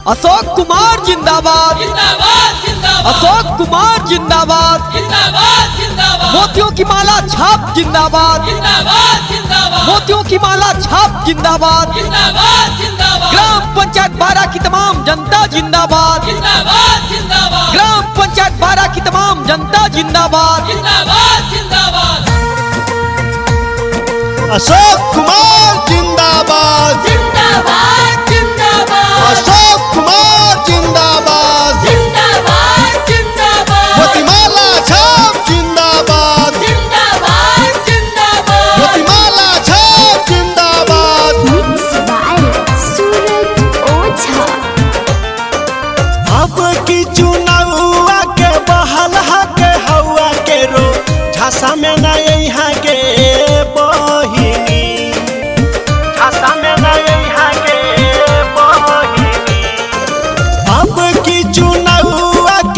अशोक कुमार जिंदाबाद, अशोक कुमार जिंदाबाद, मोतियों की माला छाप जिंदाबाद, मोतियों की माला छाप जिंदाबाद, ग्राम पंचायत 12 की तमाम जनता जिंदाबाद, ग्राम पंचायत 12 की तमाम जनता जिंदाबाद। अशोक कुमार जिंदाबाद, अशोक कुमार जिंदाबाद, मोतीमाला छाप जिंदाबाद, मोतीमाला छाप जिंदाबाद। अब की चुनाव के बहल के हवा के रो झांसा में न यहाँ के बहिनी, झांसा में न यहाँ के बहिनी। अब की चुनाव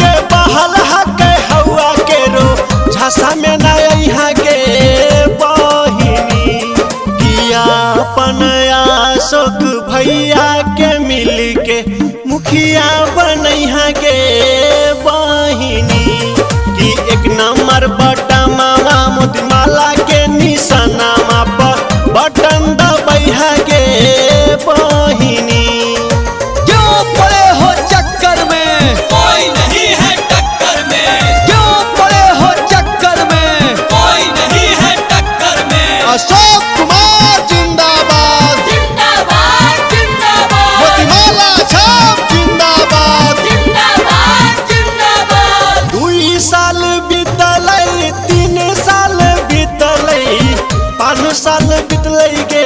के बहल के हवा के रो झांसा में न यहाँ के बहिनी। किया अपन अशोक भैया के मिल के मुखिया बनैहा के बहिनी। कि एक नंबर बटन मामा मोतीमाला के निशाना पर बटन दबैहा के बहिनी। क्यों पड़े हो चक्कर में, कोई नहीं है टक्कर में, क्यों पड़े हो चक्कर में, कोई नहीं है टक्कर में। अशोक कुमार जिंदाबाद, मोतीमाला छाप जिंदाबाद। 2 साल बीतलै, 3 साल बीतलै, 5 साल बीतलै गे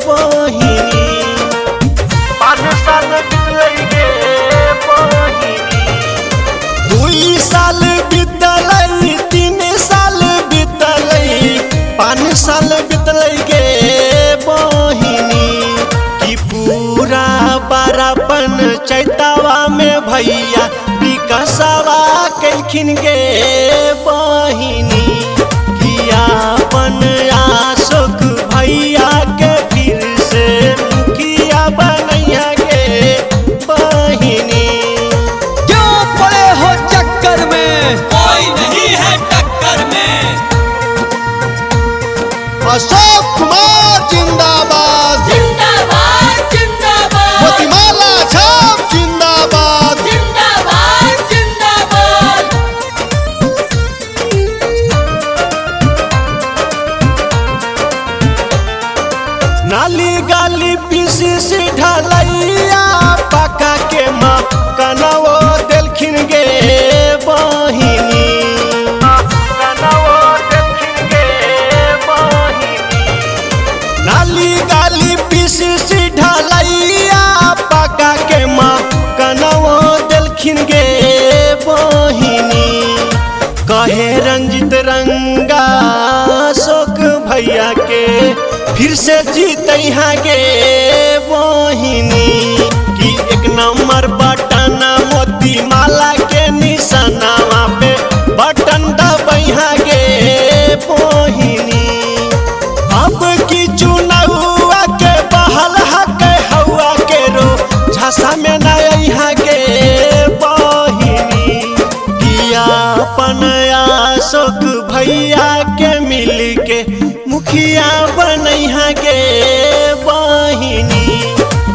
बहिनी, 5 साल बीतलै गे बहिनी। 2 साल बीतलै, 3 साल बीतलै, 5 साल बीतलै गे बहिनी। कि पूरा 12 पंचायतवा में भैया विकासवा कैलखिन गे बहिनी। किया अपन अशोक भैया के फिर से मुखिया बनैया गे बहिनी। क्यों पड़े हो चक्कर में, कोई नहीं है टक्कर में। अशोक कुमार जिंदाबाद, मोतीमाला छाप जिंदाबाद। नाली गाली पीसी ढलैया पका के माँ कनवो देलखिन गे बहिनी, कनवो देलखिन गे बहिनी। नाली गाली पीसी ढलैया पका के माँ कनवो देलखिन गे बहिनी। कहे रंजित रंगा अशोक भैया के फिर से जीतैहा गे बहिनी। कि एक नंबर बटन मोतीमाला के निशाना पे बटन दबैहा गे बहिनी। अब की चुनाव के बहल के हवा के रो झांसा में न यहाँ के बहिनी। किया अपन अशोक भैया के मिल के मुखिया बनैहा के बहिनी।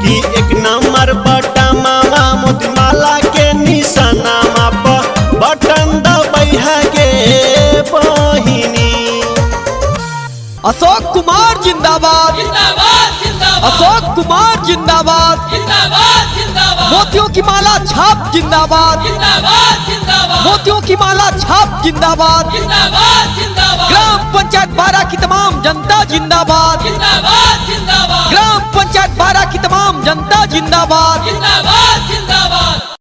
कि एक नंबर बटन मामा मोतीमाला के निशाना पर बटन दबैहा के बहिनी। अशोक कुमार जिंदाबाद, अशोक कुमार जिंदाबाद, मोतियों की माला छाप जिंदाबाद, मोतियों की माला छाप जिंदाबाद, ग्राम पंचायत 12 की तमाम जनता जिंदाबाद, ग्राम पंचायत 12 की तमाम जनता जिंदाबाद।